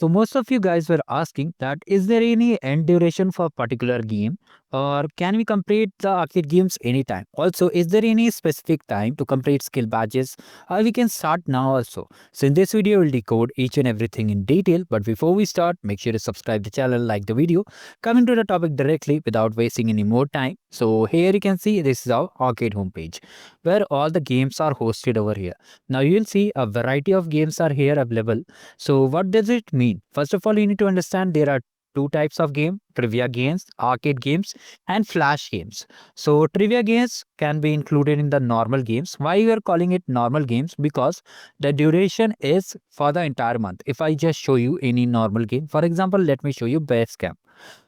So most of you guys were asking that is there any end duration for particular game, or can we complete the arcade games anytime? Also, is there any specific time to complete skill badges, or we can start now also? So in this video, we'll decode each and everything in detail. But before we start, make sure to subscribe the channel, like the video. Coming to the topic directly without wasting any more time. So here you can see this is our arcade homepage where all the games are hosted over here. Now you'll see a variety of games are here available. So what does it mean? First of all, you need to understand there are two types of game: trivia games, arcade games, and flash games. So trivia games can be included in the normal games. Why we are calling it normal games? Because the duration is for the entire month. If I just show you any normal game, for example, let me show you base camp.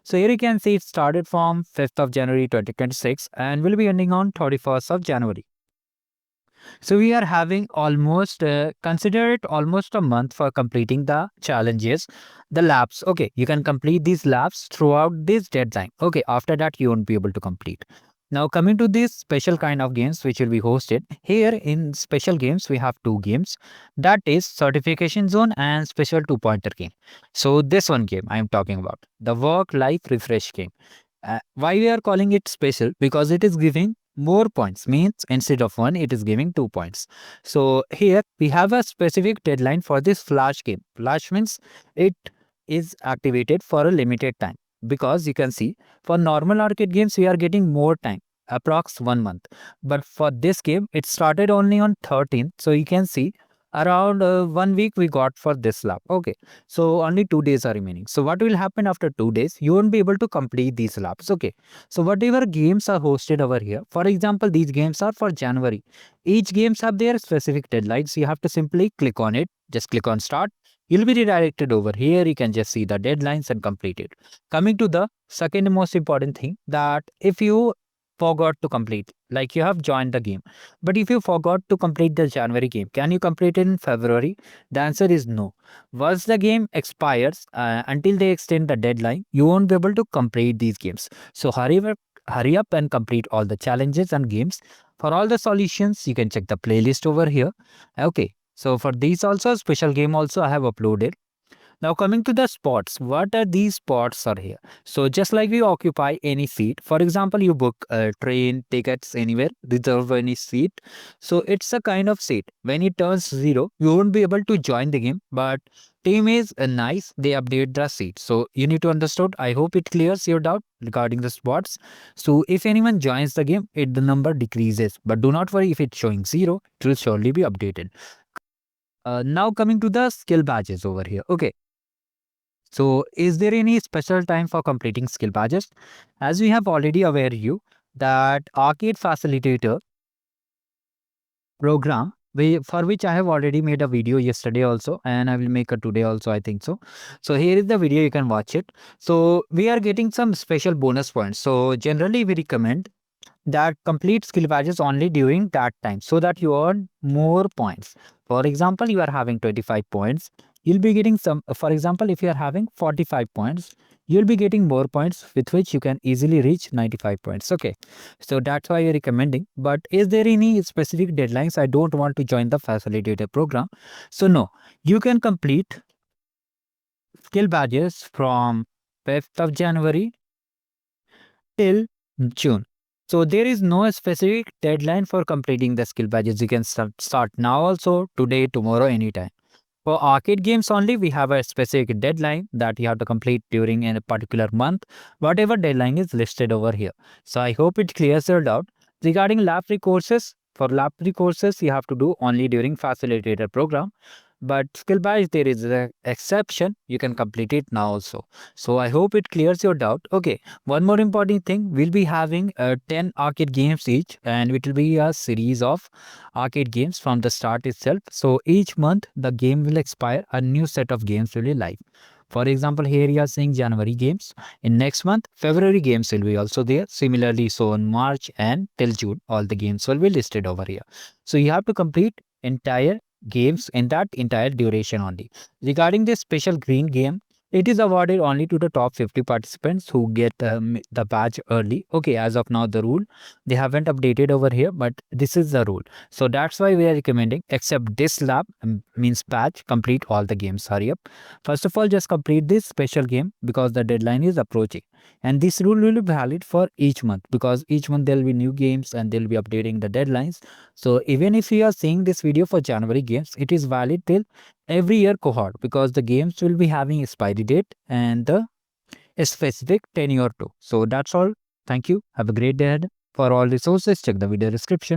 So here you can see it started from 5th of January 2026 and will be ending on 31st of January. So we are having almost, consider it almost a month for completing the challenges, the labs. Okay, you can complete these labs throughout this deadline. Okay, after that you won't be able to complete. Now coming to these special kind of games which will be hosted. Here in special games we have two games, that is certification zone and special 2-pointer game. So this one game I am talking about, the work life refresh game. Why we are calling it special? Because it is giving more points, means instead of 1 it is giving 2 points. So here we have a specific deadline for this flash game. Flash means it is activated for a limited time, because you can see for normal arcade games we are getting more time, approx 1 month, but for this game it started only on 13th. So you can see around 1 week we got for this lap. Okay, so only 2 days are remaining. So what will happen after 2 days? You won't be able to complete these laps. Okay, so whatever games are hosted over here, for example these games are for January, each games have their specific deadlines. You have to simply click on it, just click on start, you'll be redirected over here. You can just see the deadlines and complete it. Coming to the second most important thing, that if you forgot to complete, like you have joined the game, but if you forgot to complete the January game, can you complete it in February? The answer is no. Once the game expires, until they extend the deadline, you won't be able to complete these games. So hurry up and complete all the challenges and games. For all the solutions, you can check the playlist over here. Okay, so for these also special game also I have uploaded. Now coming to the spots, what are these spots are here? So just like we occupy any seat, for example, you book a train tickets anywhere, reserve any seat. So it's a kind of seat. When it turns 0, you won't be able to join the game, but team is nice, they update the seat. So you need to understand. I hope it clears your doubt regarding the spots. So if anyone joins the game, the number decreases, but do not worry, if it's showing 0, it will surely be updated. Now coming to the skill badges over here. Okay. So is there any special time for completing skill badges? As we have already aware you that Arcade Facilitator program, for which I have already made a video yesterday also, and I will make a today also, I think so. So here is the video, you can watch it. So we are getting some special bonus points. So generally we recommend that complete skill badges only during that time, so that you earn more points. For example, you are having 25 points, you'll be getting some, for example, if you are having 45 points, you'll be getting more points with which you can easily reach 95 points. Okay, so that's why you're recommending. But is there any specific deadlines? I don't want to join the facilitator program, so no, you can complete skill badges from 5th of January till June. So there is no specific deadline for completing the skill badges. You can start now also, today, tomorrow, anytime. For arcade games only, we have a specific deadline that you have to complete during a particular month, whatever deadline is listed over here. So I hope it clears your doubt. Regarding lab 3 courses, for lab 3 courses, you have to do only during facilitator program. But skill badge, there is an exception. You can complete it now also. So I hope it clears your doubt. Okay, one more important thing. We'll be having 10 arcade games each, and it will be a series of arcade games from the start itself. So each month the game will expire, a new set of games will be live. For example, here you are seeing January games. In next month, February games will be also there. Similarly, so in March and till June, all the games will be listed over here. So you have to complete entire games in that entire duration only. Regarding this special green game, It is awarded only to the top 50 participants who get the badge early. Okay, as of now, the rule they haven't updated over here, but this is the rule. So that's why we are recommending, except this lab means badge, complete all the games. Hurry up. First of all, just complete this special game because the deadline is approaching. And this rule will be valid for each month because each month there will be new games and they'll be updating the deadlines. So even if you are seeing this video for January games, it is valid till every year cohort because the games will be having expiry date and the specific tenure too. So that's all. Thank you. Have a great day ahead. For all resources, check the video description.